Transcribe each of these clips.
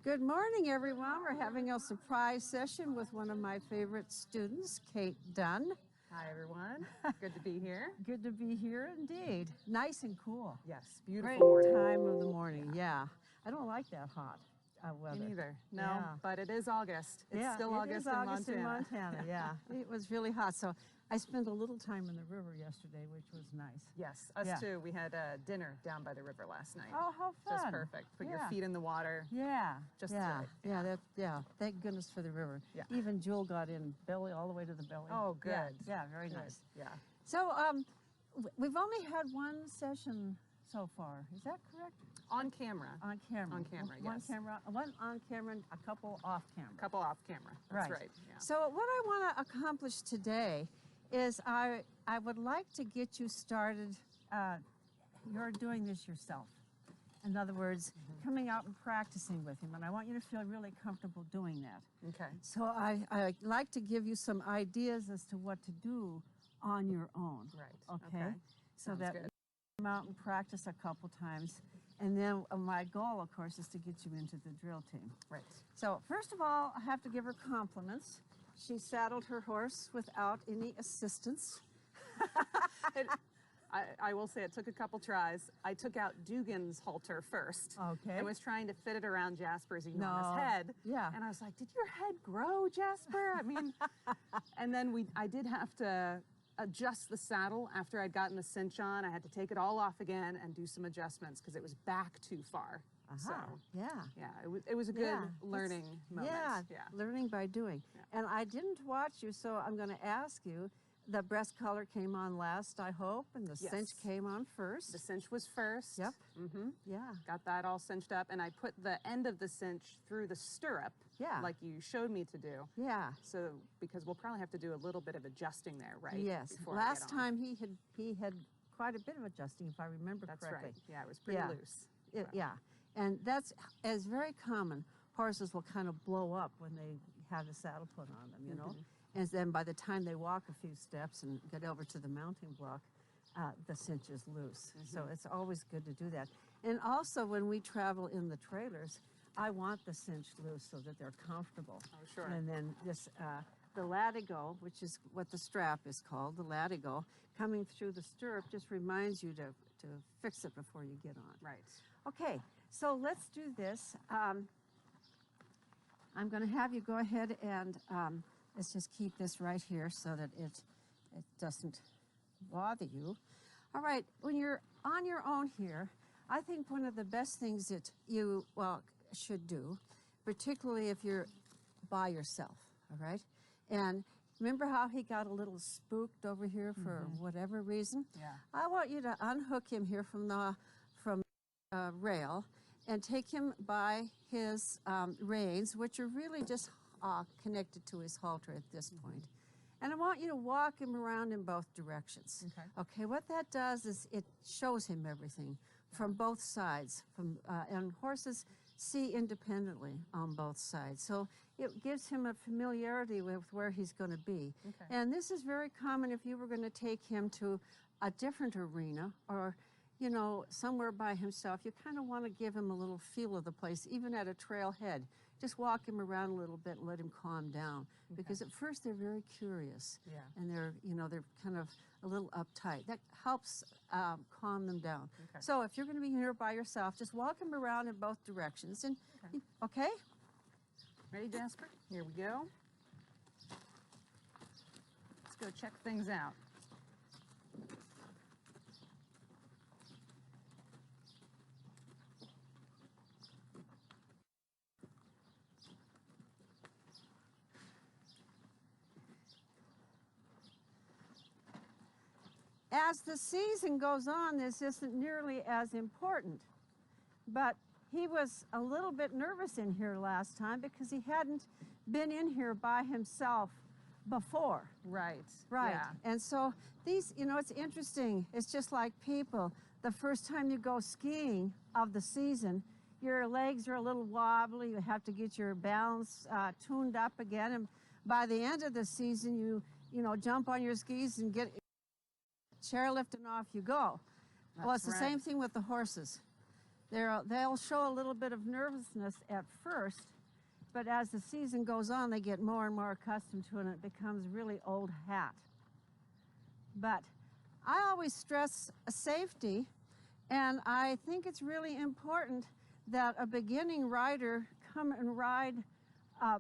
Good morning, everyone. We're having a surprise session with one of my favorite students, Kate Dunn. Hi, everyone. Good to be here. Good to be here indeed. Nice and cool. Yes, beautiful Great morning. time of the morning, yeah. I don't like that hot weather. Me neither. No, Yeah. But it is August. It's Yeah, still it August, is in August Montana. in Montana, yeah. It was really hot, so I spent a little time in the river yesterday, which was nice. Yes, us too. We had dinner down by the river last night. Oh, how fun. Just perfect. Put your feet in the water. Yeah. Just yeah. right. Yeah. Thank goodness for the river. Yeah. Even Jewel got in belly all the way to the belly. Oh, good. Yeah, very Good. nice. Yeah. So we've only had one session so far. Is that correct? On camera. On camera. On camera, One yes. camera, one on camera, and a couple off camera. A couple off camera. That's right. Yeah. So what I want to accomplish today is I would like to get you started. You're doing this yourself. In other words, coming out and practicing with him, and I want you to feel really comfortable doing that. Okay. So I'd like to give you some ideas as to what to do on your own. Right. Okay. So Sounds that good. you come out and practice a couple times. And then my goal, of course, is to get you into the drill team. Right. So first of all, I have to give her compliments. She saddled her horse without any assistance. I will say it took a couple tries. I took out Dugan's halter first. Okay. And was trying to fit it around Jasper's enormous No. head. Yeah. And I was like, did your head grow, Jasper? I mean, and then I did have to adjust the saddle after I'd gotten the cinch on. I had to take it all off again and do some adjustments because it was back too far. So, Yeah. yeah, it was a good learning moment. Yeah, learning by doing. Yeah. And I didn't watch you, so I'm going to ask you. The breast collar came on last, I hope, and the cinch came on first. The cinch was first. Yep. Mm-hmm. Yeah. Got that all cinched up, and I put the end of the cinch through the stirrup, like you showed me to do. Yeah. So, because we'll probably have to do a little bit of adjusting there, right? Yes. Before Last time he had quite a bit of adjusting, if I remember correctly. That's right. Yeah, it was pretty loose. Yeah. And that's very common. Horses will kind of blow up when they have the saddle put on them, you know. And then by the time they walk a few steps and get over to the mounting block, the cinch is loose. So it's always good to do that. And also when we travel in the trailers, I want the cinch loose so that they're comfortable. Oh, sure. And then this, the latigo, which is what the strap is called, the latigo, coming through the stirrup just reminds you to fix it before you get on. Right. Okay, so let's do this. I'm going to have you go ahead and let's just keep this right here so that it doesn't bother you. All right, when you're on your own here, I think one of the best things that you, should do, particularly if you're by yourself, all right? And remember how he got a little spooked over here for whatever reason? Yeah. I want you to unhook him here from the rail and take him by his reins, which are really just connected to his halter at this point. And I want you to walk him around in both directions. Okay, what that does is it shows him everything from both sides. And horses see independently on both sides. So it gives him a familiarity with where he's going to be. And this is very common if you were going to take him to a different arena or somewhere by himself. You kind of want to give him a little feel of the place, even at a trailhead. Just walk him around a little bit and let him calm down. Because at first they're very curious. And they're kind of a little uptight. That helps calm them down. So if you're going to be here by yourself, just walk him around in both directions. And okay? Ready, Jasper? Here we go. Let's go check things out. As the season goes on, this isn't nearly as important, but he was a little bit nervous in here last time because he hadn't been in here by himself before. Right. Yeah. And so these, it's interesting. It's just like people. The first time you go skiing of the season, your legs are a little wobbly. You have to get your balance tuned up again. And by the end of the season, you jump on your skis and get chairlift and off you go. Well, it's the same thing with the horses. They'll show a little bit of nervousness at first, but as the season goes on, they get more and more accustomed to it, and it becomes really old hat. But I always stress safety, and I think it's really important that a beginning rider come and ride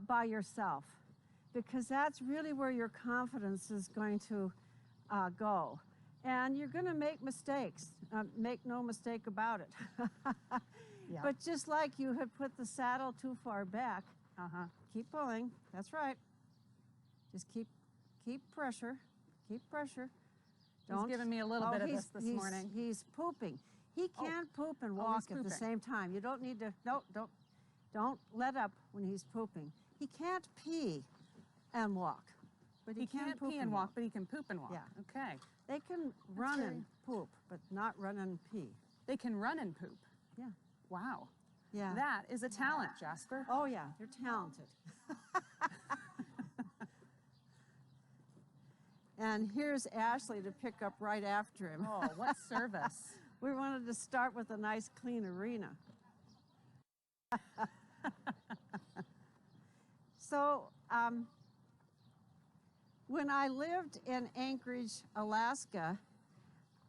by yourself, because that's really where your confidence is going to go. And you're going to make mistakes, make no mistake about it. Yeah. But just like you had put the saddle too far back, keep pulling. That's right. Just keep pressure. Keep pressure. He's giving me a little bit of this morning. He's pooping. He can't poop and walk at the same time. You don't need to. Don't let up when he's pooping. He can't pee and walk, but he can't pee and walk. But he can poop and walk. Yeah. Okay. They can run and poop, but not run and pee. They can run and poop. Yeah. Wow. Yeah. That is a talent, Jasper. Oh yeah, they're talented. And here's Ashley to pick up right after him. Oh, what service. We wanted to start with a nice clean arena. So when I lived in Anchorage, Alaska,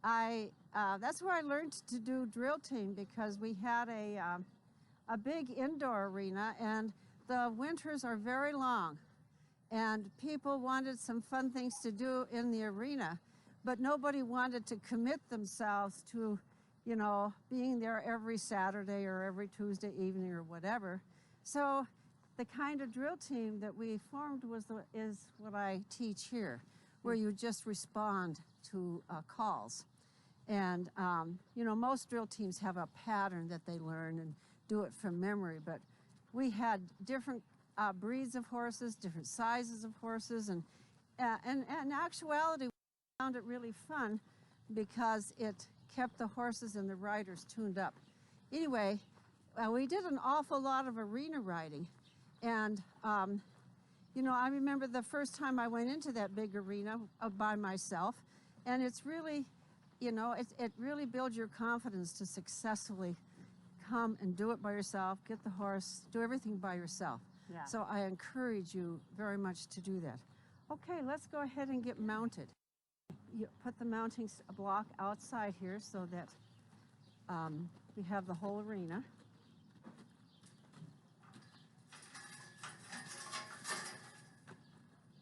that's where I learned to do drill team, because we had a big indoor arena, and the winters are very long, and people wanted some fun things to do in the arena, but nobody wanted to commit themselves to, you know, being there every Saturday or every Tuesday evening or whatever. So the kind of drill team that we formed is what I teach here, where you just respond to calls. And, you know, most drill teams have a pattern that they learn and do it from memory, but we had different breeds of horses, different sizes of horses, and in actuality, we found it really fun because it kept the horses and the riders tuned up. Anyway, we did an awful lot of arena riding, and you know, I remember the first time I went into that big arena by myself, and it's really, you know, it really builds your confidence to successfully come and do it by yourself, get the horse, do everything by yourself. Yeah. So I encourage you very much to do that. Okay, let's go ahead and get mounted. You put the mounting block outside here so that we have the whole arena.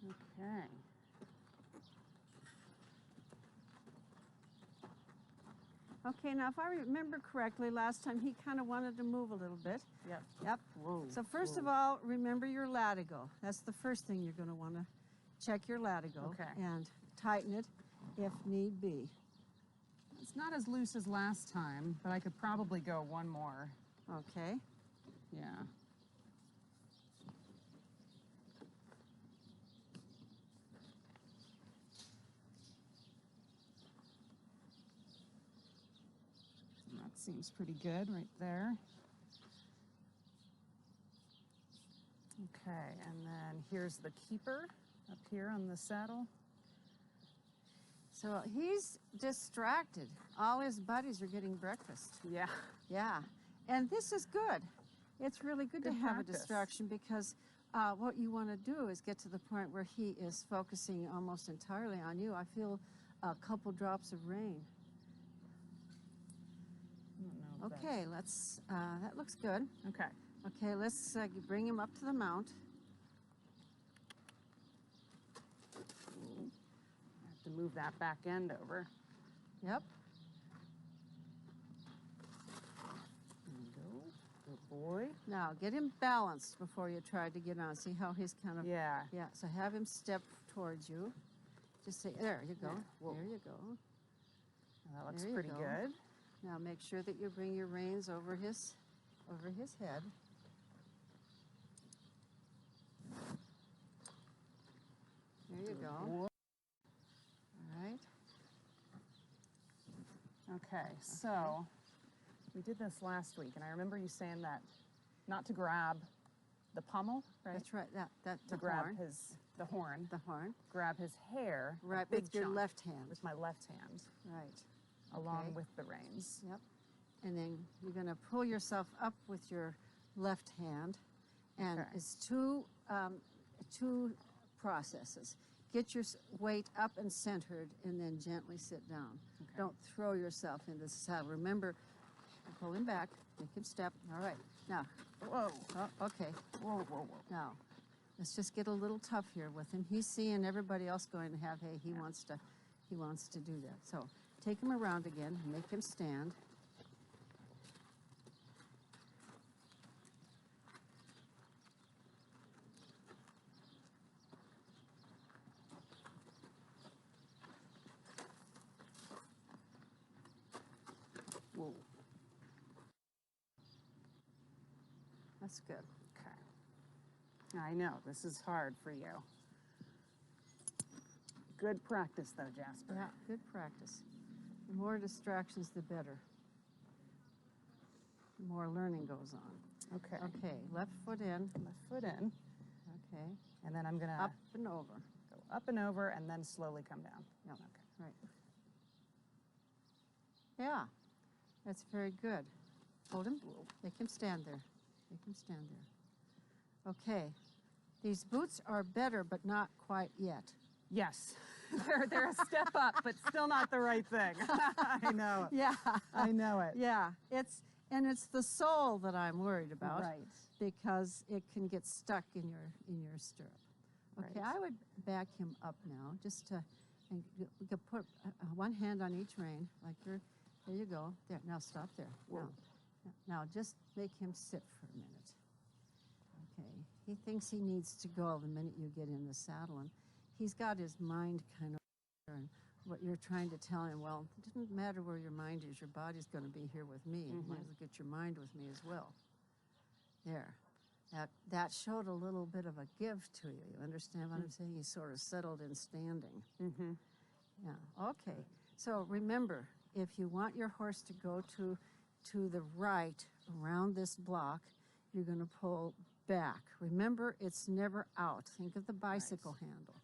Okay. Okay, now if I remember correctly, last time he kind of wanted to move a little bit. Yep. Yep. Whoa, So first of all, remember your latigo. That's the first thing you're going to want to check your latigo. Okay. And tighten it if need be. It's not as loose as last time, but I could probably go one more. Okay. Yeah. That seems pretty good right there. Okay, and then here's the keeper up here on the saddle. So he's distracted. All his buddies are getting breakfast. Yeah. Yeah. And this is good. It's really good to Good have practice. a distraction, because what you want to do is get to the point where he is focusing almost entirely on you. I feel a couple drops of rain. I don't know if Okay, let's, that looks good. Okay. Okay, let's bring him up to the mount. I have to move that back end over. Yep. There we go. Good boy. Now, get him balanced before you try to get on. See how he's kind of... Yeah. Yeah, so have him step towards you. Just say, there you go. Yeah. Whoa. There you go. That looks There you pretty go. good. Now make sure that you bring your reins over his head. There you go. Whoa. All right. Okay, so we did this last week, and I remember you saying that not to grab the pommel, right? That's right. That To the grab horn. the horn, The horn. grab his hair, a Right, big with your chunk, left hand. with my left hand, Right. along Okay. with the reins. Yep. and then you're going to pull yourself up with your left hand. And Okay. it's two processes. Get your weight up and centered, and then gently sit down. Okay. Don't throw yourself into the saddle. Remember, pull him back, make him step. All right, now, Whoa. oh, okay. Whoa, whoa, whoa. Now, let's just get a little tough here with him. He's seeing everybody else going to have hay. He wants to do that. So take him around again, make him stand. Whoa. That's good. Okay. I know, this is hard for you. Good practice though, Jasper. Yeah, good practice. The more distractions, the better. The more learning goes on. Okay. Okay, left foot in. Left foot in, Okay, and then I'm gonna up and over. go up and over and then slowly come down. Yeah. Okay. Right. Yeah, that's very good. Hold him. Make him stand there. Make him stand there. Okay, these boots are better, but not quite yet. Yes. they're a step up, but still not the right thing. I know it. Yeah. I know it. Yeah, it's the sole that I'm worried about. Right. Because it can get stuck in your stirrup. Okay, Right. I would back him up now, just to, and we could put one hand on each rein, like there you go. There, now stop there. Now just make him sit for a minute. Okay, he thinks he needs to go the minute you get in the saddle, and he's got his mind kind of there, and what you're trying to tell him, well, it doesn't matter where your mind is, your body's going to be here with me. You might as well get your mind with me as well. There. That showed a little bit of a give to you. You understand what I'm saying? He sort of settled in standing. Mm-hmm. Yeah, okay. So remember, if you want your horse to go to the right around this block, you're going to pull back. Remember, it's never out. Think of the bicycle handle.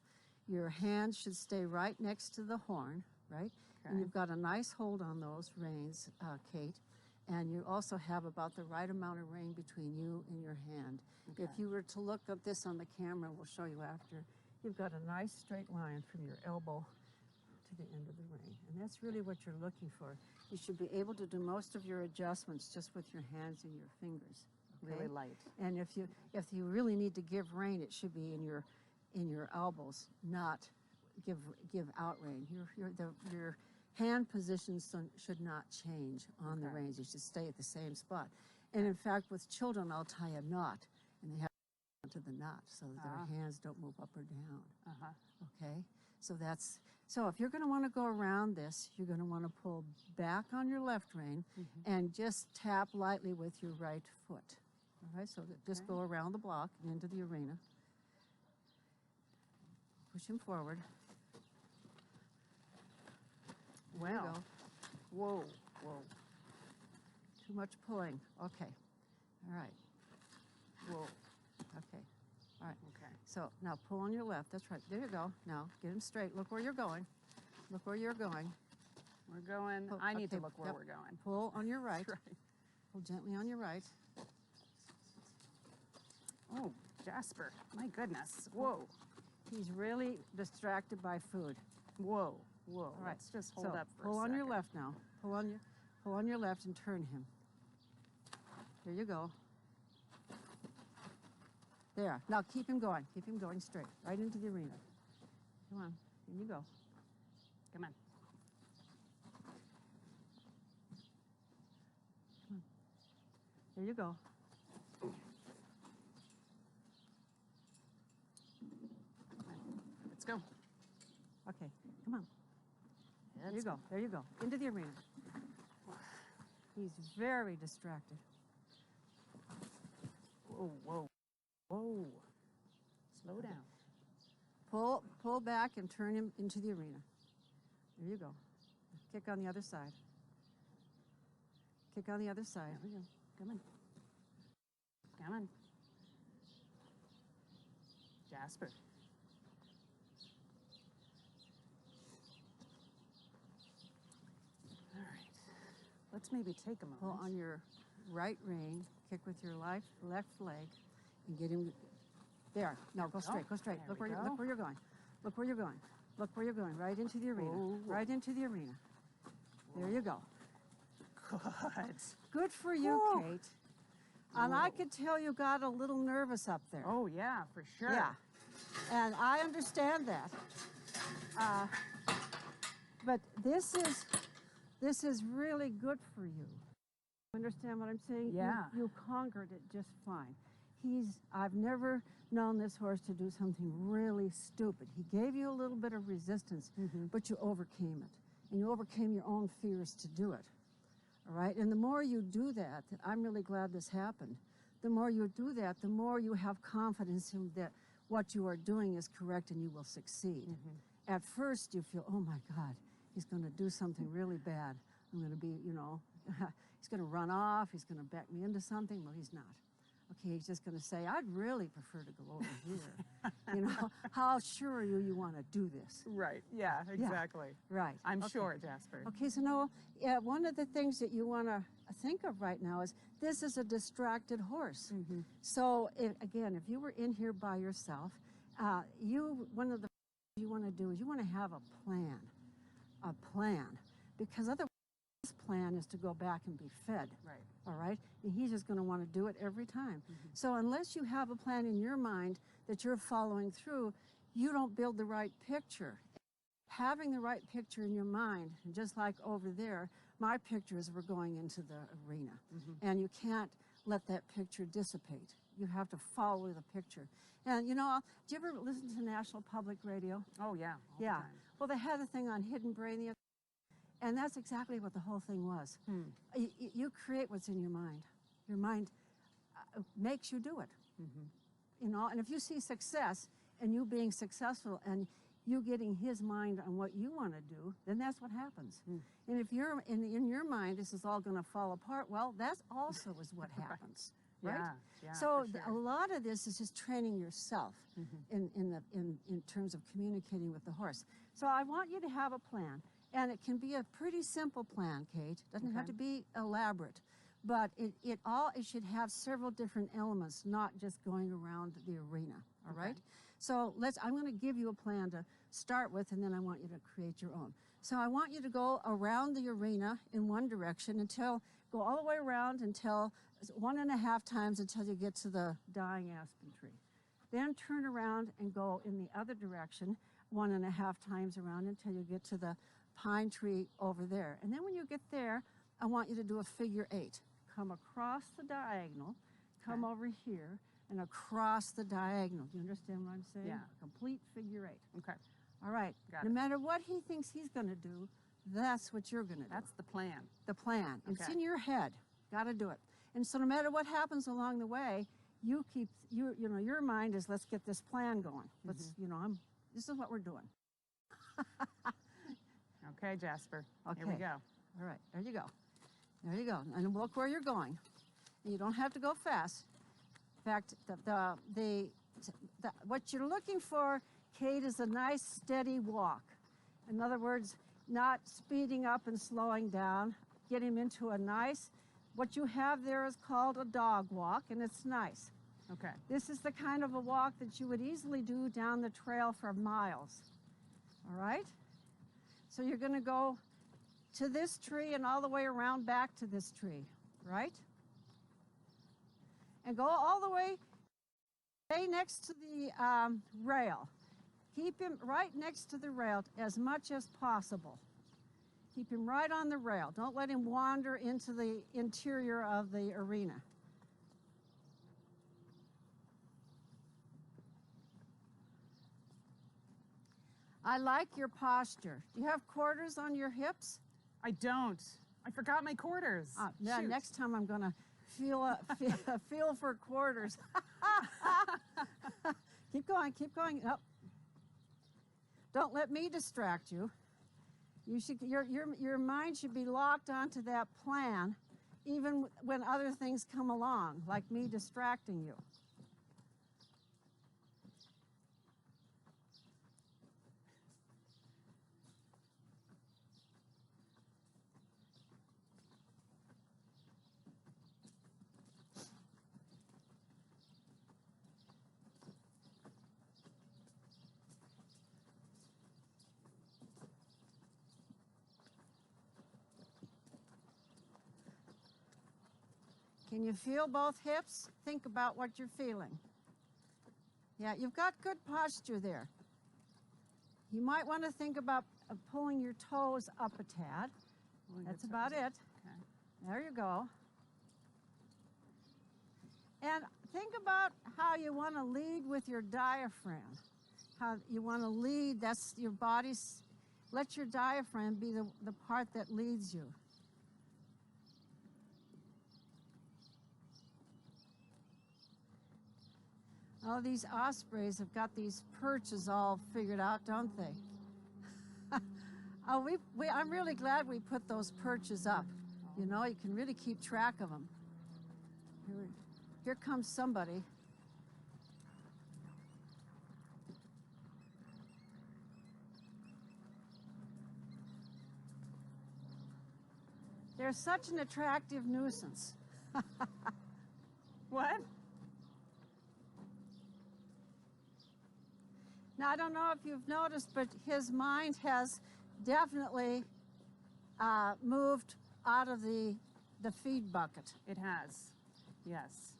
Your hand should stay right next to the horn, right? Okay. And you've got a nice hold on those reins, Kate. And you also have about the right amount of rein between you and your hand. Okay. If you were to look at this on the camera, we'll show you after, you've got a nice straight line from your elbow to the end of the rein. And that's really what you're looking for. You should be able to do most of your adjustments just with your hands and your fingers. Okay? Really light. And if you really need to give rein, it should be in your elbows, not give out rein. Your hand positions should not change on the reins. You should stay at the same spot. And in fact, with children, I'll tie a knot, and they have to the knot so that their hands don't move up or down. Okay, so if you're going to want to go around this, you're going to want to pull back on your left rein and just tap lightly with your right foot. All right, so just go around the block and into the arena. Push him forward. There you Wow. go. Whoa, whoa. Too much pulling. Okay. All right. Whoa. Okay. All right. Okay. So now pull on your left. That's right. There you go. Now get him straight. Look where you're going. Look where you're going. We're going. Pull- I need to okay, look where yep. we're going. Pull on your right. That's right. Pull gently on your right. Oh, Jasper. My goodness. Whoa. He's really distracted by food. Whoa. Whoa. All right. Let's just hold so up for pull a on your second. left now. Pull on your left and turn him. There you go. There. Now keep him going. Keep him going straight. Right into the arena. Come on. In you go. Come on. There you go. Let's go. Okay. Come on. There you go. There you go. Into the arena. He's very distracted. Whoa, whoa, whoa. Slow down. Pull back and turn him into the arena. There you go. Kick on the other side. Kick on the other side. There we go. Come on. Come on. Jasper. All right. let's maybe take a Pull moment. on your right rein, kick with your left leg, and get him. There. No, go straight. Go straight. There Look we where go. look where you're going. Look where you're going. Look where you're going. Right into the arena. Whoa. Right into the arena. There you go. Good. Good for you, Whoa. Kate. And I could tell you got a little nervous up there. Oh yeah, for sure. Yeah. And I understand that. But this is really good for you. Understand what I'm saying? Yeah. You conquered it just fine. I've never known this horse to do something really stupid. He gave you a little bit of resistance, but you overcame it. And you overcame your own fears to do it. All right? And the more you do that, I'm really glad this happened. The more you do that, the more you have confidence in that what you are doing is correct and you will succeed. At first, you feel, oh my God, he's going to do something really bad. I'm going to be, he's going to run off. He's going to back me into something. Well, he's not. Okay, he's just going to say, I'd really prefer to go over here. How sure are you want to do this? Right. Yeah, exactly. Right. I'm Okay. sure, Jasper. Okay, so Noel, one of the things that you want to think of right now is this is a distracted horse. So again, if you were in here by yourself, one of the things you want to do is you want to have a plan, because otherwise his plan is to go back and be fed. Right. All right? And he's just going to want to do it every time. So unless you have a plan in your mind that you're following through, you don't build the right picture. Having the right picture in your mind, just like over there, my picture is we're going into the arena. And you can't let that picture dissipate. You have to follow the picture. And do you ever listen to National Public Radio? Oh yeah. All the Yeah. time. Well, they had a thing on hidden brain the other. And that's exactly what the whole thing was. You create what's in your mind. Your mind makes you do it. And if you see success and you being successful and you getting his mind on what you want to do, then that's what happens. And if you're in your mind, this is all going to fall apart, well, that also is what happens. Right? Yeah, So for a sure. lot of this is just training yourself in terms of communicating with the horse. So I want you to have a plan. And it can be a pretty simple plan, Kate. It doesn't have to be elaborate. But it should have several different elements, not just going around the arena, all right? So I'm going to give you a plan to start with, and then I want you to create your own. So I want you to go around the arena in one direction go all the way around until 1.5 times until you get to the dying aspen tree. Then turn around and go in the other direction 1.5 times around until you get to the pine tree over there. And then when you get there, I want you to do a figure 8. Come across the diagonal, come over here, and across the diagonal. Do you understand what I'm saying? Yeah. A complete figure 8. Okay. All right. Got No it. matter what he thinks he's going to do, that's what you're going to do. That's the plan. The plan. It's Okay. in your head. Got to do it. And so no matter what happens along the way, your mind is, let's get this plan going. Let's, this is what we're doing. Okay, Jasper. Here we Okay. go. All right, there you go. There you go. And look where you're going. You don't have to go fast. In fact, what you're looking for, Kate, is a nice steady walk. In other words, not speeding up and slowing down. Get him into a nice, what you have there is called a dog walk, and it's nice. Okay. This is the kind of a walk that you would easily do down the trail for miles. All right? So you're going to go to this tree and all the way around back to this tree, right? And go all the way, stay next to the rail. Keep him right next to the rail as much as possible. Keep him right on the rail. Don't let him wander into the interior of the arena. I like your posture. Do you have quarters on your hips? I don't. I forgot my quarters. Yeah, Shoot. next time I'm going to feel for quarters. Keep going, keep going. Nope. Don't let me distract you. Your mind should be locked onto that plan, even when other things come along, like me distracting you. Can you feel both hips? Think about what you're feeling. Yeah, you've got good posture there. You might want to think about pulling your toes up a tad. That's about it. Okay. There you go. And think about how you want to lead with your diaphragm. How you want to lead, that's your body's, let your diaphragm be the part that leads you. Oh, these ospreys have got these perches all figured out, don't they? Oh, I'm really glad we put those perches up. You know, you can really keep track of them. Here comes somebody. They're such an attractive nuisance. What? Now, I don't know if you've noticed, but his mind has definitely moved out of the feed bucket. It has, yes.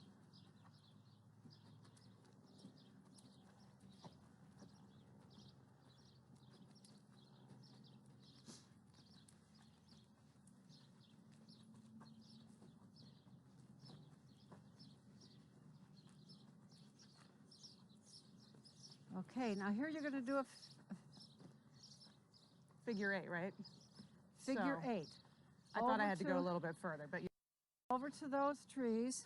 Okay, now here you're going to do a Figure 8, right? figure So, 8. I thought I had to go a Over little bit further, but over to those trees.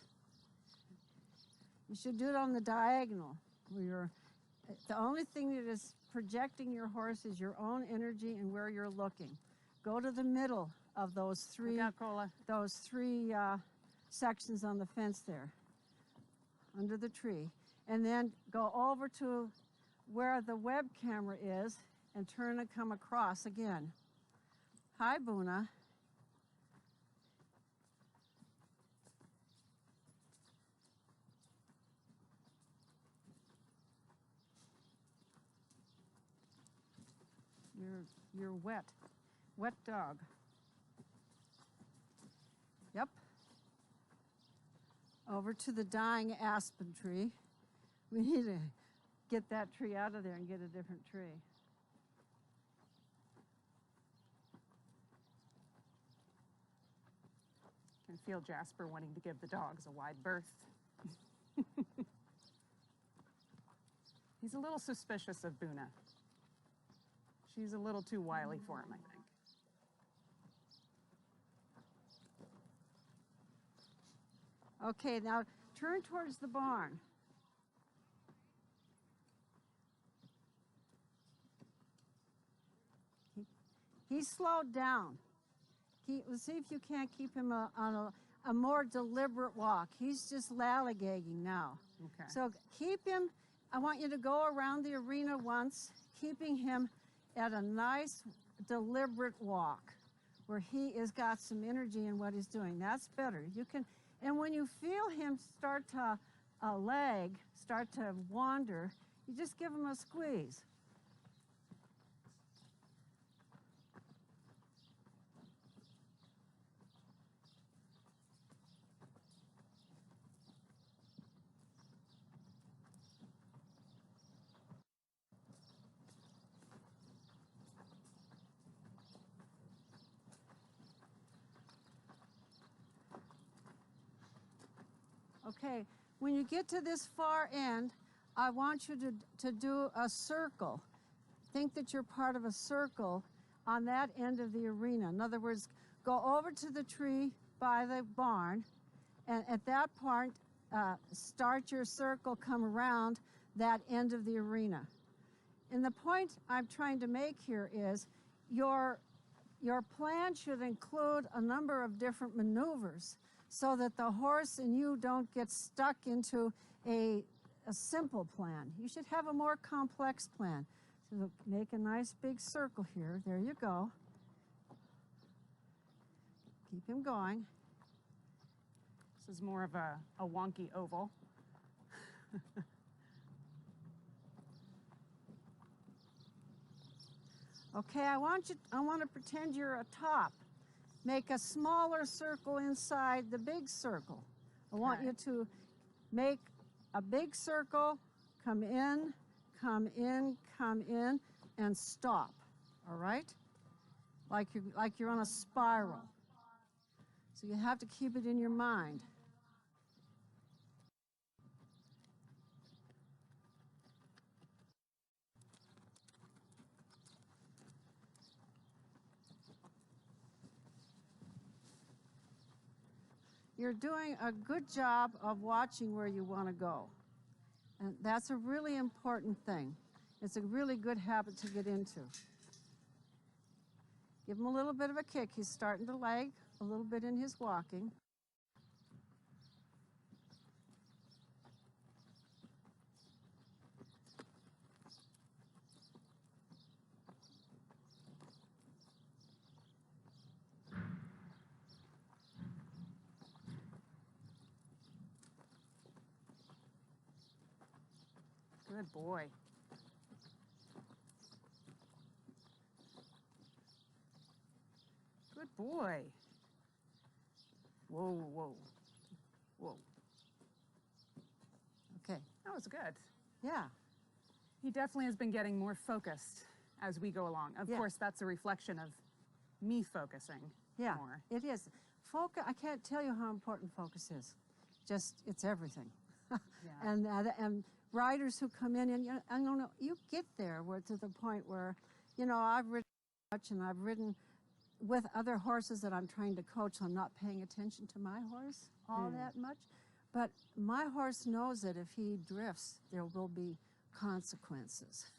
You should do it on the diagonal. The only thing that is projecting your horse is your own energy and where you're looking. Go to the middle of those three, look out, Cola. sections on the fence there, under the tree. And then go over to where the web camera is and turn and come across again. Hi, Buna. You're wet. Wet dog. Yep. Over to the dying aspen tree. We need to get that tree out of there and get a different tree. I can feel Jasper wanting to give the dogs a wide berth. He's a little suspicious of Buna. She's a little too wily for him, I think. Okay, now turn towards the barn. He's slowed down. Let's see if you can't keep him on a more deliberate walk. He's just lollygagging now. Okay. So keep him, I want you to go around the arena once, keeping him at a nice, deliberate walk where he has got some energy in what he's doing. That's better. You can, and when you feel him start to lag, start to wander, you just give him a squeeze. Okay, when you get to this far end, I want you to do a circle. Think that you're part of a circle on that end of the arena. In other words, go over to the tree by the barn, and at that point, start your circle, come around that end of the arena. And the point I'm trying to make here is your plan should include a number of different maneuvers so that the horse and you don't get stuck into a simple plan. You should have a more complex plan. So make a nice big circle here. There you go. Keep him going. This is more of a wonky oval. Okay, I want to pretend you're a top. Make a smaller circle inside the big circle. I want Okay. you to make a big circle, come in, come in, come in, and stop. All right? Like you're on a spiral. So you have to keep it in your mind. You're doing a good job of watching where you want to go. And that's a really important thing. It's a really good habit to get into. Give him a little bit of a kick. He's starting to lag a little bit in his walking. Good boy. Good boy. Whoa, whoa, whoa. Okay. That was good. Yeah. He definitely has been getting more focused as we go along. Of Yeah. course, that's a reflection of me focusing Yeah, more. it is. Focus, I can't tell you how important focus is. Just, it's everything. Yeah. And riders who come in, and I don't know, you get there where to the point where, I've ridden much, and I've ridden with other horses that I'm trying to coach. I'm not paying attention to my horse all that much. But my horse knows that if he drifts, there will be consequences.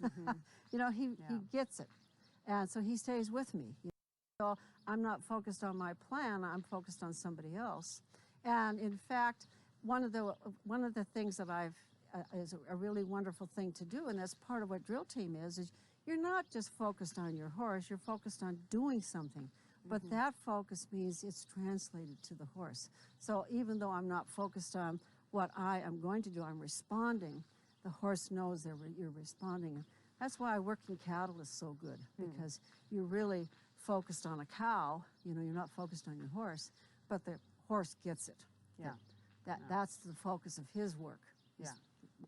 He gets it. And so he stays with me. So I'm not focused on my plan, I'm focused on somebody else. And in fact, one of the things that is a really wonderful thing to do, and that's part of what drill team is you're not just focused on your horse, you're focused on doing something. But that focus means it's translated to the horse. So even though I'm not focused on what I am going to do, I'm responding, the horse knows that you're responding. That's why working cattle is so good, because you're really focused on a cow, you're not focused on your horse, but the horse gets it. Yeah. That's the focus of his work, Yeah.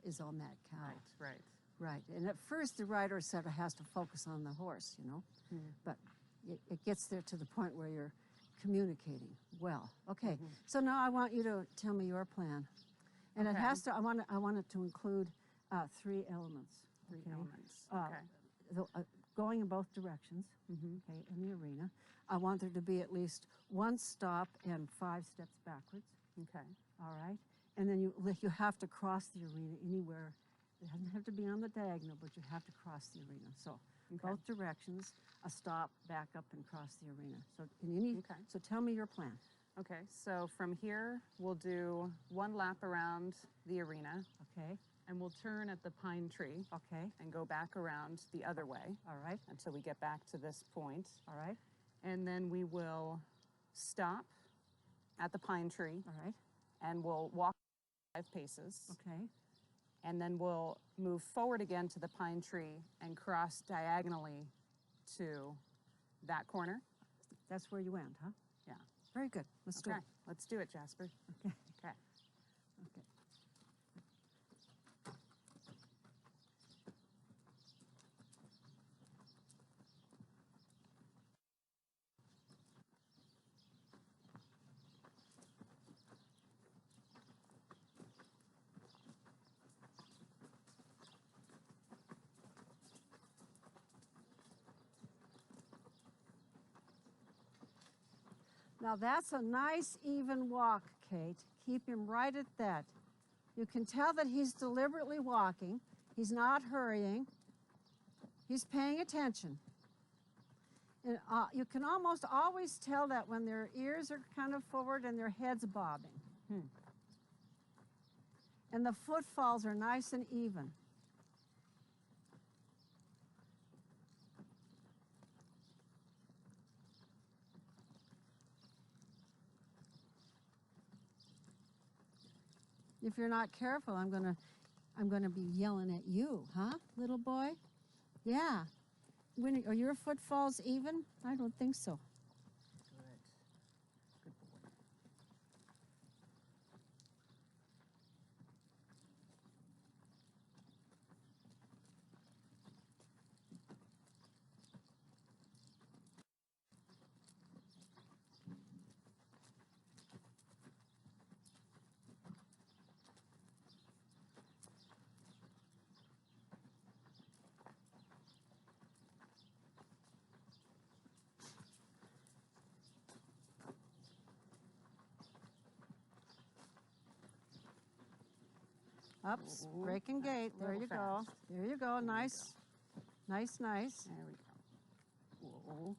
is on that cow. Right. Right. And at first the rider said has to focus on the horse, but it gets there to the point where you're communicating well. Okay, so now I want you to tell me your plan. And it Okay. has to, I want it to include 3 elements. Three okay? elements. Going in both directions, okay, in the arena. I want there to be at least 1 stop and 5 steps backwards. Okay. All right? And then you have to cross the arena anywhere. It doesn't have to be on the diagonal, but you have to cross the arena. So both directions, a stop, back up, and cross the arena. So so tell me your plan. Okay, so from here, we'll do 1 lap around the arena, Okay? and we'll turn at the pine tree Okay? and go back around the other way All right? until we get back to this point. All right? And then we will stop at the pine tree, All right? and we'll walk 5 paces. Okay? And then we'll move forward again to the pine tree and cross diagonally to that corner. That's where you end, huh? Yeah. Very good. Let's do Okay, it. let's do it, Jasper. Okay. Okay. Okay. Now that's a nice even walk, Kate. Keep him right at that. You can tell that he's deliberately walking. He's not hurrying. He's paying attention. And you can almost always tell that when their ears are kind of forward and their head's bobbing. And the footfalls are nice and even. If you're not careful, I'm gonna be yelling at you, huh, little boy? Yeah. Are your footfalls even? I don't think so. Good. Good boy. Ups, Ooh, breaking that's gate. a There little you go. fast. There you go. Nice. Nice, nice. There we go. Whoa.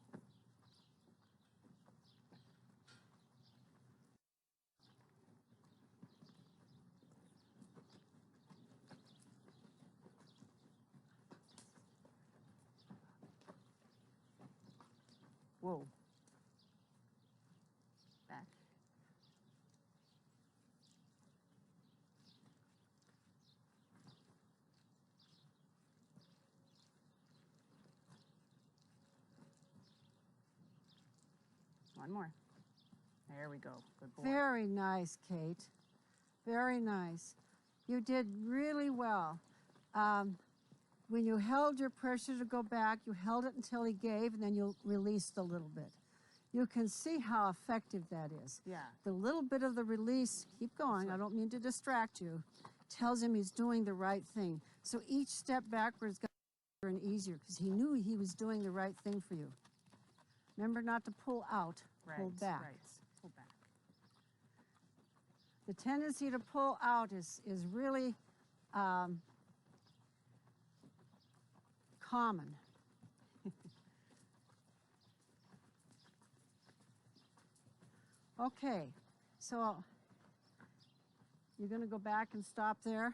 Whoa. Back. One more. There we go. Good boy. Very nice, Kate. Very nice. You did really well. When you held your pressure to go back, you held it until he gave, and then you released a little bit. You can see how effective that is. Yeah. The little bit of the release, keep going, I don't mean to distract you, tells him he's doing the right thing. So each step backwards got easier and easier because he knew he was doing the right thing for you. Remember not to pull out, pull back. Right. Pull back. The tendency to pull out is really common. Okay, so you're going to go back and stop there?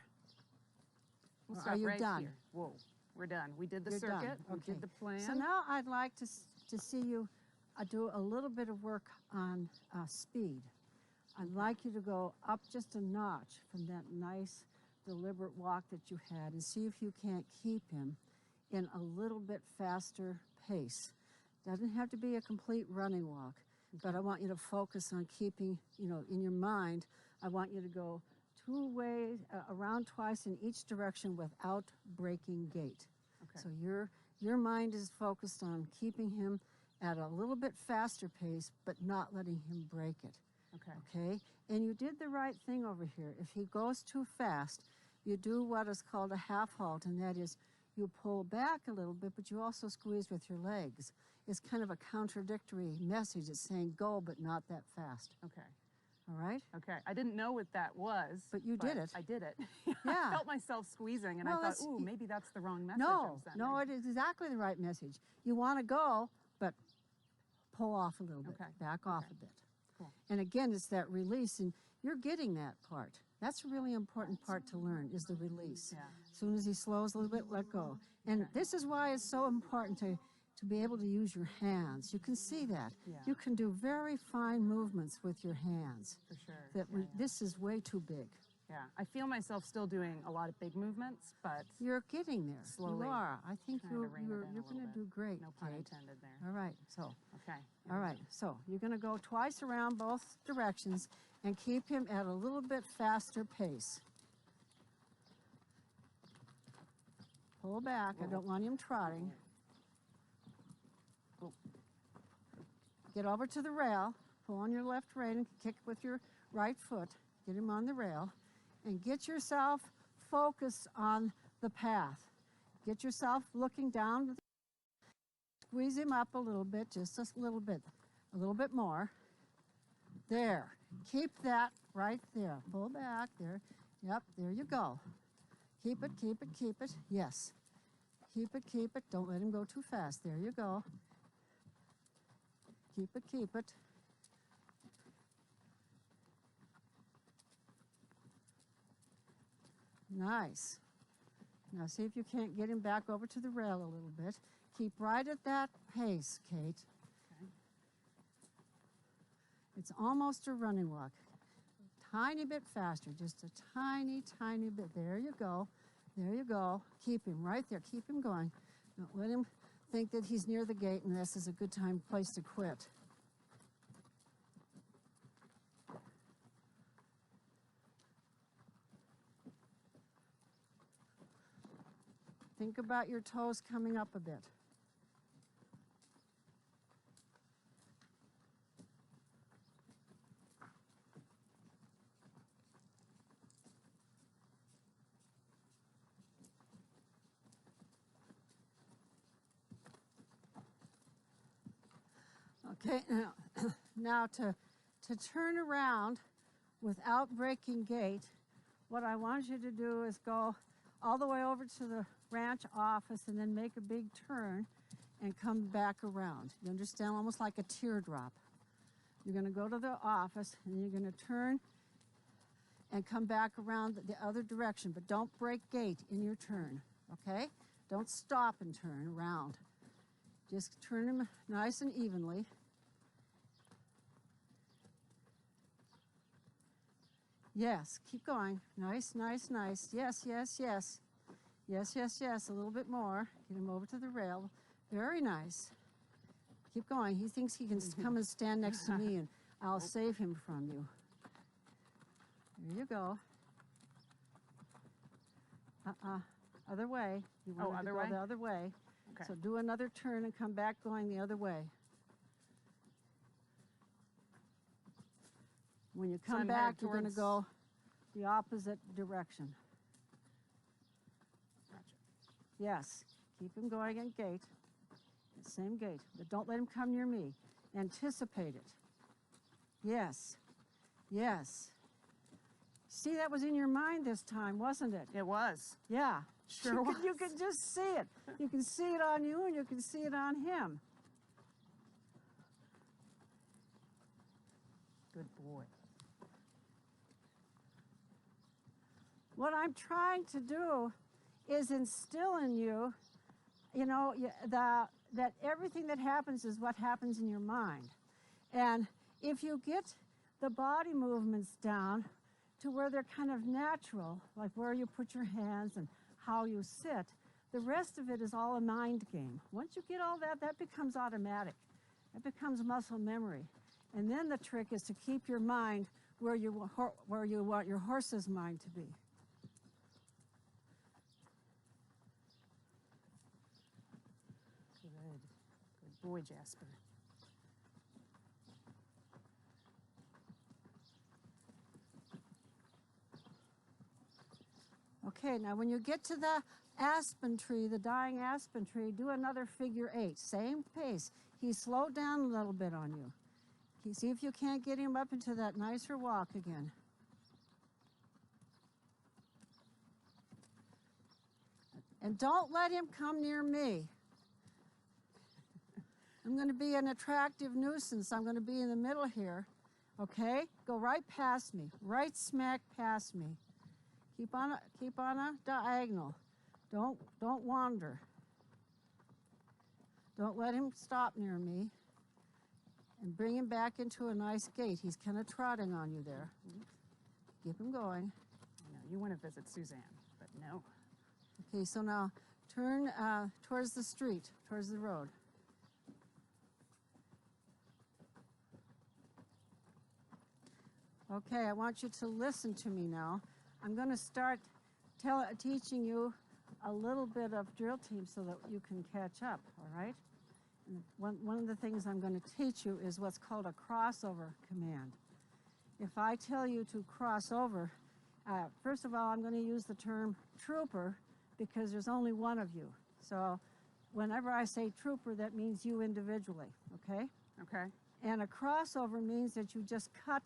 We'll Or stop are you right done? here. Whoa. We're done. We did the You're done. circuit. We Okay. did the plan. So now I'd like to see you do a little bit of work on speed. I'd like you to go up just a notch from that nice, deliberate walk that you had and see if you can't keep him in a little bit faster pace. Doesn't have to be a complete running walk, but I want you to focus on keeping, in your mind, I want you to go 2 ways, around twice in each direction without breaking gait. Okay. So your mind is focused on keeping him at a little bit faster pace, but not letting him break it. Okay. Okay? And you did the right thing over here. If he goes too fast, you do what is called a half halt, and that is you pull back a little bit, but you also squeeze with your legs. It's kind of a contradictory message. It's saying go, but not that fast. Okay. All right? Okay. I didn't know what that was. But you did it. I did it. Yeah. I felt myself squeezing, and Well, I thought, that's- ooh, maybe that's the wrong message No, I'm sending. no, it is exactly the right message. You want to go, but pull off a little bit. Okay. Back off Okay. a bit. Cool. And again, it's that release, and you're getting that part. That's a really important part to learn, is the release. Yeah. As soon as he slows a little bit, let go. And this is why it's so important to be able to use your hands. You can see that. Yeah. You can do very fine movements with your hands. For sure. That Yeah, yeah. This is way too big. Yeah. I feel myself still doing a lot of big movements, but You're getting there. Slowly You are. I think trying to rein it in a you're little going to bit. do great, no pun Kate. intended there. All right. So. Okay. All right, so you're going to go twice around both directions and keep him at a little bit faster pace. Pull back. I don't want him trotting. Whoa. Get over to the rail. Pull on your left rein and kick with your right foot. Get him on the rail. And get yourself focused on the path. Get yourself looking down. Squeeze him up a little bit, just a little bit more. There. Keep that right there. Pull back there. Yep, there you go. Keep it, keep it, keep it. Yes. Keep it, keep it. Don't let him go too fast. There you go. Keep it, keep it. Nice. Now see if you can't get him back over to the rail a little bit. Keep right at that pace, Kate. Okay. It's almost a running walk. Tiny bit faster, just a tiny, tiny bit. There you go. There you go. Keep him right there. Keep him going. Don't let him think that he's near the gate and this is a good place to quit. Think about your toes coming up a bit. Okay, now to turn around without breaking gait, what I want you to do is go all the way over to the ranch office and then make a big turn and come back around. You understand? Almost like a teardrop. You're going to go to the office and you're going to turn and come back around the other direction, but don't break gait in your turn, okay? Don't stop and turn around. Just turn them nice and evenly. Yes, keep going. Nice, nice, nice. Yes, yes, yes. Yes, yes, yes. A little bit more. Get him over to the rail. Very nice. Keep going. He thinks he can come and stand next to me and I'll save him from you. There you go. Other way. You want to go the other way. Okay. So do another turn and come back going the other way. When you come back, you're going to go the opposite direction. Gotcha. Yes. Keep him going in gait. Same gait. But don't let him come near me. Anticipate it. Yes. Yes. See, that was in your mind this time, wasn't it? It was. Yeah. Sure was. You can just see it. You can see it on you and you can see it on him. Good boy. What I'm trying to do is instill in you, you know, that everything that happens is what happens in your mind. And if you get the body movements down to where they're kind of natural, like where you put your hands and how you sit, the rest of it is all a mind game. Once you get all that, that becomes automatic. It becomes muscle memory. And then the trick is to keep your mind where you want your horse's mind to be. Good boy, Jasper. Okay, now when you get to the aspen tree, the dying aspen tree, do another figure 8. Same pace. He slowed down a little bit on you. See if you can't get him up into that nicer walk again. And don't let him come near me. I'm going to be an attractive nuisance. I'm going to be in the middle here. Okay? Go right past me. Right smack past me. Keep on a diagonal. Don't wander. Don't let him stop near me. And bring him back into a nice gait. He's kind of trotting on you there. Keep him going. I know, you want to visit Suzanne, but no. Okay, so now turn towards the street, towards the road. Okay, I want you to listen to me now. I'm going to start teaching you a little bit of drill team so that you can catch up, all right? And one of the things I'm going to teach you is what's called a crossover command. If I tell you to cross over, first of all, I'm going to use the term trooper because there's only one of you. So whenever I say trooper, that means you individually, okay? Okay. And a crossover means that you just cut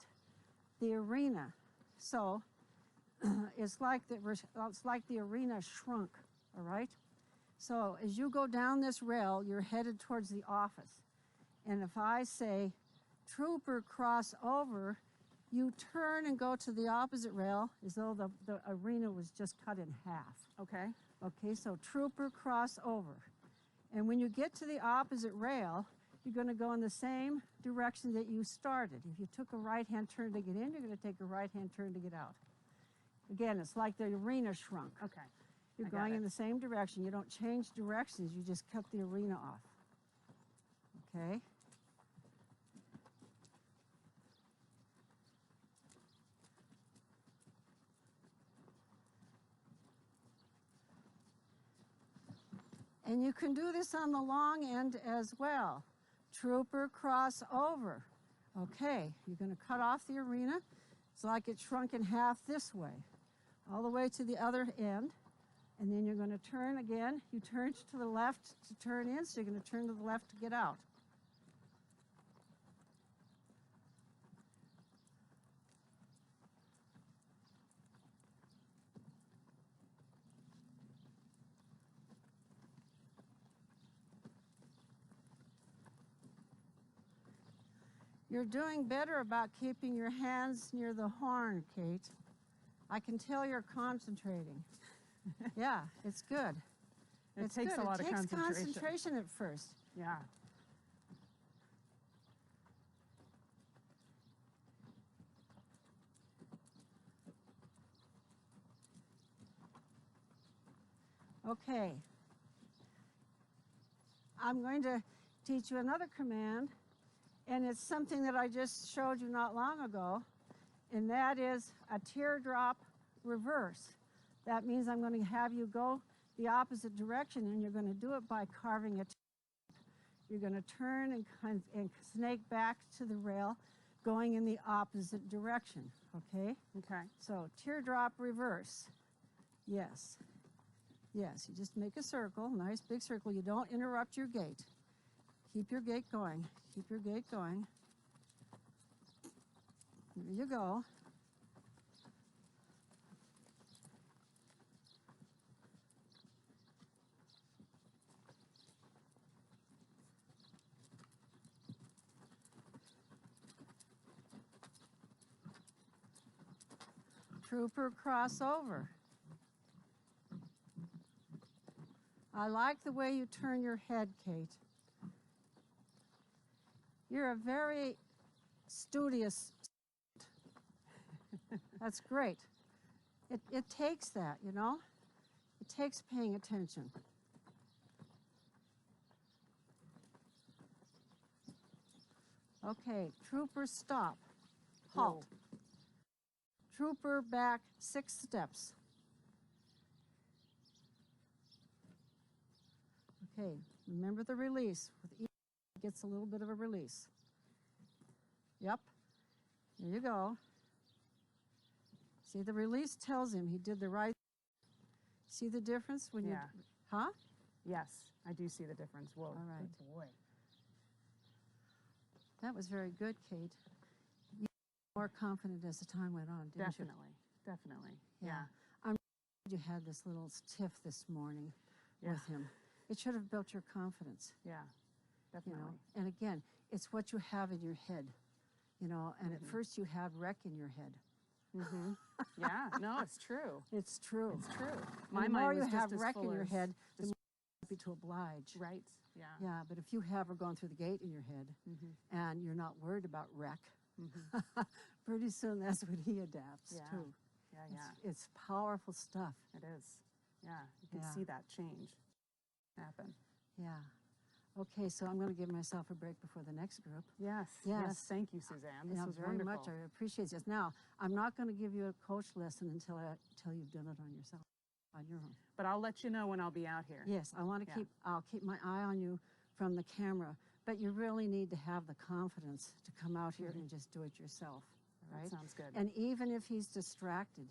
the arena. So it's like the arena shrunk, all right? So as you go down this rail, you're headed towards the office. And if I say, trooper cross over, you turn and go to the opposite rail as though the arena was just cut in half. Okay. Okay, so trooper cross over. And when you get to the opposite rail, you're going to go in the same direction that you started. If you took a right-hand turn to get in, you're going to take a right-hand turn to get out. Again, it's like the arena shrunk. Okay. You're going in the same direction. You don't change directions. You just cut the arena off. Okay? And you can do this on the long end as well. Trooper cross over. Okay, you're going to cut off the arena. It's like it shrunk in half this way, all the way to the other end. And then you're going to turn again. You turn to the left to turn in, so you're going to turn to the left to get out. You're doing better about keeping your hands near the horn, Kate. I can tell you're concentrating. Yeah, it's good. It takes a lot of concentration. It takes concentration at first. Yeah. Okay. I'm going to teach you another command, and it's something that I just showed you not long ago, and that is a teardrop reverse. That means I'm going to have you go the opposite direction, and you're going to do it by carving a teardrop. You're going to turn and snake back to the rail, going in the opposite direction, okay? Okay. So teardrop reverse. Yes. Yes, you just make a circle, nice big circle. You don't interrupt your gait. Keep your gait going. Keep your gait going. There you go. Trooper crossover. I like the way you turn your head, Kate. You're a very studious. That's great. It takes that, you know? It takes paying attention. Okay, trooper stop. Halt. Whoa. Trooper back 6 steps. Okay, remember the release. With each gets a little bit of a release. Yep, there you go. See, the release tells him he did the right. See the difference when you, huh? Yes, I do see the difference. Whoa, all right. Good boy. That was very good, Kate. You were more confident as the time went on, didn't you? Definitely. Yeah. I'm glad you had this little tiff this morning with him. It should have built your confidence. Yeah, definitely. You know? And again, it's what you have in your head, you know, and at first you had wreck in your head. Yeah, no, it's true. It's true. It's true. The more you have wreck in your head, the more you're happy to oblige. Right, yeah. Yeah, but if you have her going through the gate in your head and you're not worried about wreck, pretty soon that's what he adapts to. Yeah. It's powerful stuff. It is. Yeah, you can see that change happen. Yeah. Okay, so I'm going to give myself a break before the next group. Yes. Thank you, Suzanne. This was very wonderful. much. I appreciate this. Now, I'm not going to give you a coach lesson until you've done it on yourself, on your own. But I'll let you know when I'll be out here. Yes, I'll keep my eye on you from the camera. But you really need to have the confidence to come out here and just do it yourself. Right? That sounds good. And even if he's distracted,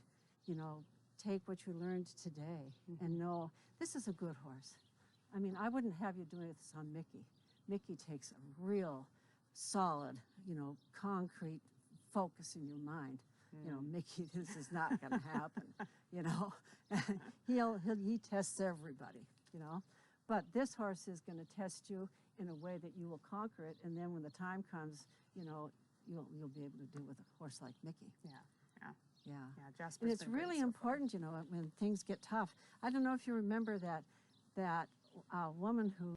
you know, take what you learned today and know this is a good horse. I mean, I wouldn't have you doing this on Mickey. Mickey takes a real solid, you know, concrete focus in your mind. You know, Mickey, this is not going to happen, you know. He tests everybody, you know. But this horse is going to test you in a way that you will conquer it. And then when the time comes, you know, you'll be able to do with a horse like Mickey. Yeah. Jasper's And it's really important, you know, when things get tough. I don't know if you remember that woman who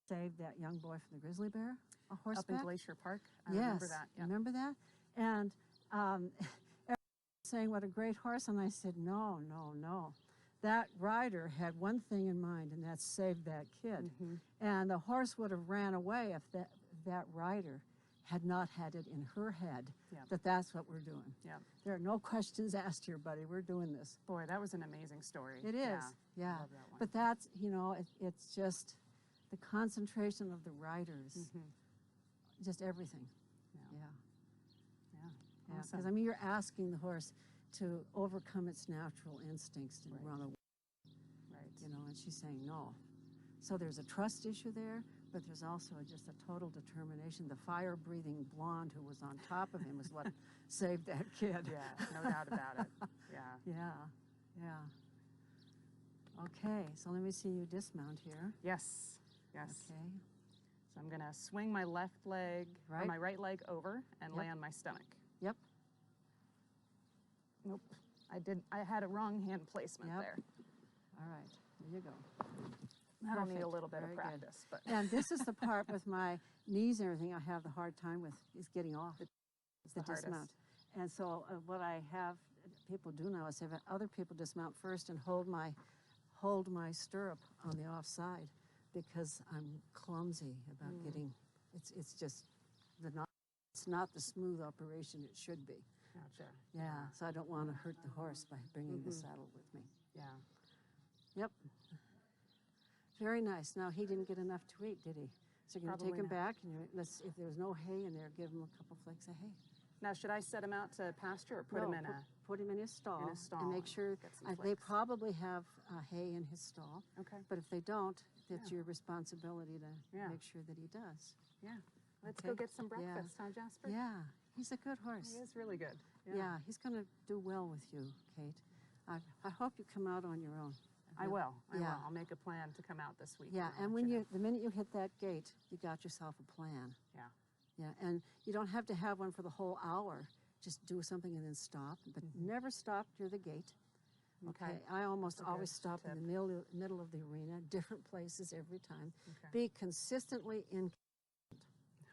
saved that young boy from the grizzly bear, a horseback. Up in Glacier Park. I remember that. Yeah. Remember that? And everyone was saying what a great horse, and I said, no. That rider had one thing in mind, and that's save that kid. And the horse would have ran away if that rider had not had it in her head that that's what we're doing. There are no questions asked here, buddy. We're doing this. Boy, that was an amazing story. It is, yeah. I love that one. But that's, you know, it's just the concentration of the riders, just everything. Yeah. Awesome. Because, I mean, you're asking the horse to overcome its natural instincts and run away. Right. You know, and she's saying no. So there's a trust issue there, but there's also just a total determination. The fire-breathing blonde who was on top of him is what saved that kid. Yeah, no doubt about it. Yeah. Okay, so let me see you dismount here. Yes. Okay. So I'm gonna swing my left leg, or Right. my right leg over and lay Yep. on my stomach. Yep. Nope, I had a wrong hand placement Yep. there. All right. There you go. That'll need a Perfect. little bit Very of good. practice, but And this is the part with my knees and everything I have the hard time with, is getting off it's the the hardest. dismount. And so what I have people do now is have other people dismount first and hold my stirrup on the offside, because I'm clumsy about getting, it's just it's not the smooth operation it should be. Gotcha. Yeah, so I don't want to hurt the horse by bringing the saddle with me. Yeah. Yep. Very nice. Now, he didn't get enough to eat, did he? So you're going to take Probably him not. back, and if there's no hay in there, give him a couple flakes of hay. Now, should I set him out to pasture or put him in put him in his stall, stall and make and sure get some they flakes. probably have hay in his stall. Okay. But if they don't, it's Yeah. your responsibility to Yeah. make sure that he does. Yeah. Let's Okay. go get some Yeah. breakfast, huh, Jasper? Yeah, he's a good horse. He is really good. Yeah, he's going to do well with you, Kate. I hope you come out on your own. I will. I Yeah. will. I'll make a plan to come out this week. Yeah, and the minute you hit that gate, you got yourself a plan. Yeah. Yeah, and you don't have to have one for the whole hour. Just do something and then stop, but never stop near the gate. Okay, I almost That's a always good stop in tip. the middle of the arena, different places every time. Okay. Be consistently in.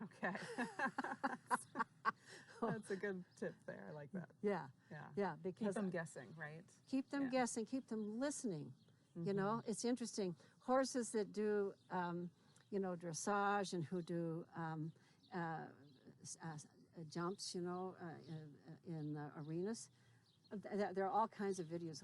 Okay. That's a good tip there. I like that. Yeah, Yeah. yeah, Keep because them guessing, right? keep them Yeah. guessing, keep them listening. You know, it's interesting. Horses that do, dressage and who do jumps, in arenas. There are all kinds of videos.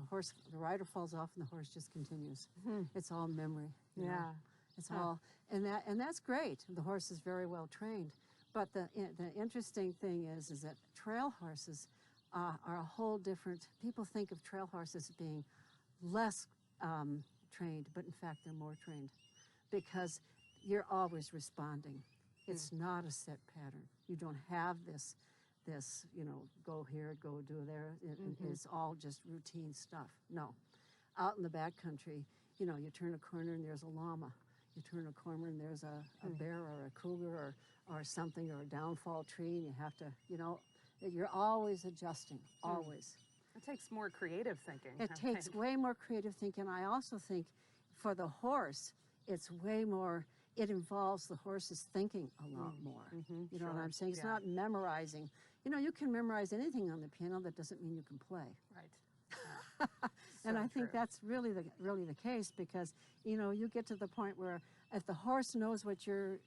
The rider falls off and the horse just continues. It's all memory. you know. Yeah. It's all, and that's great. The horse is very well trained. But the interesting thing is that trail horses are a whole different. People think of trail horses as being less trained, but in fact they're more trained, because you're always responding. It's not a set pattern. You don't have this, go here, go do there. It's all just routine stuff. No. Out in the backcountry, you turn a corner and there's a llama. You turn a corner and there's a bear or a cougar or something, or a downfall tree, and you have to, you're always adjusting, always. It takes more creative thinking. It I takes think. way more creative thinking. I also think for the horse, it's way more, it involves the horse's thinking a lot more. You know what Sure. I'm saying? It's Yeah. not memorizing. You can memorize anything on the piano, that doesn't mean you can play. Right. And So I think true. that's really the case, because you get to the point where if the horse knows what you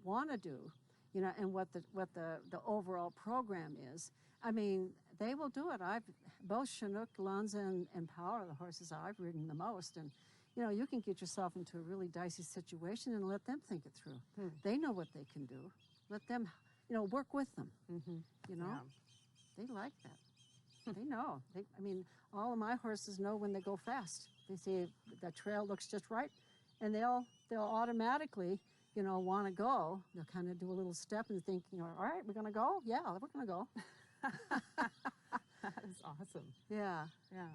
want to do, and what the overall program is, I mean, they will do it. Both Chinook, Lanza, and Power are the horses I've ridden the most, and you can get yourself into a really dicey situation and let them think it through. They know what they can do. Let them, work with them. Yeah. They like that. They know. All of my horses know when they go fast. They see the trail looks just right, and they'll automatically, want to go. They'll kind of do a little step and think, all right, we're going to go? Yeah, we're going to go. That is awesome. Yeah, Yeah.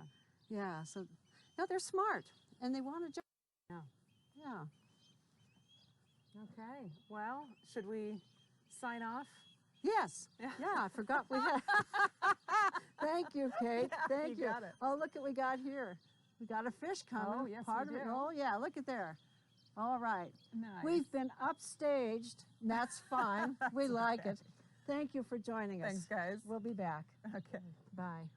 yeah. So, no, they're smart, and they want to jump. Yeah. Yeah. Okay. Well, should we sign off? Yes. Yeah. Yeah, I forgot we had. Thank you, Kate. Yeah, Thank you you. got it. Oh, look what we got here. We got a fish coming. Oh, yes, Part we of it. do. Oh, yeah, look at there. All right. Nice. We've been upstaged, and that's fine. We like okay. it. Thank you for joining us. Thanks, guys. We'll be back. Okay. Bye.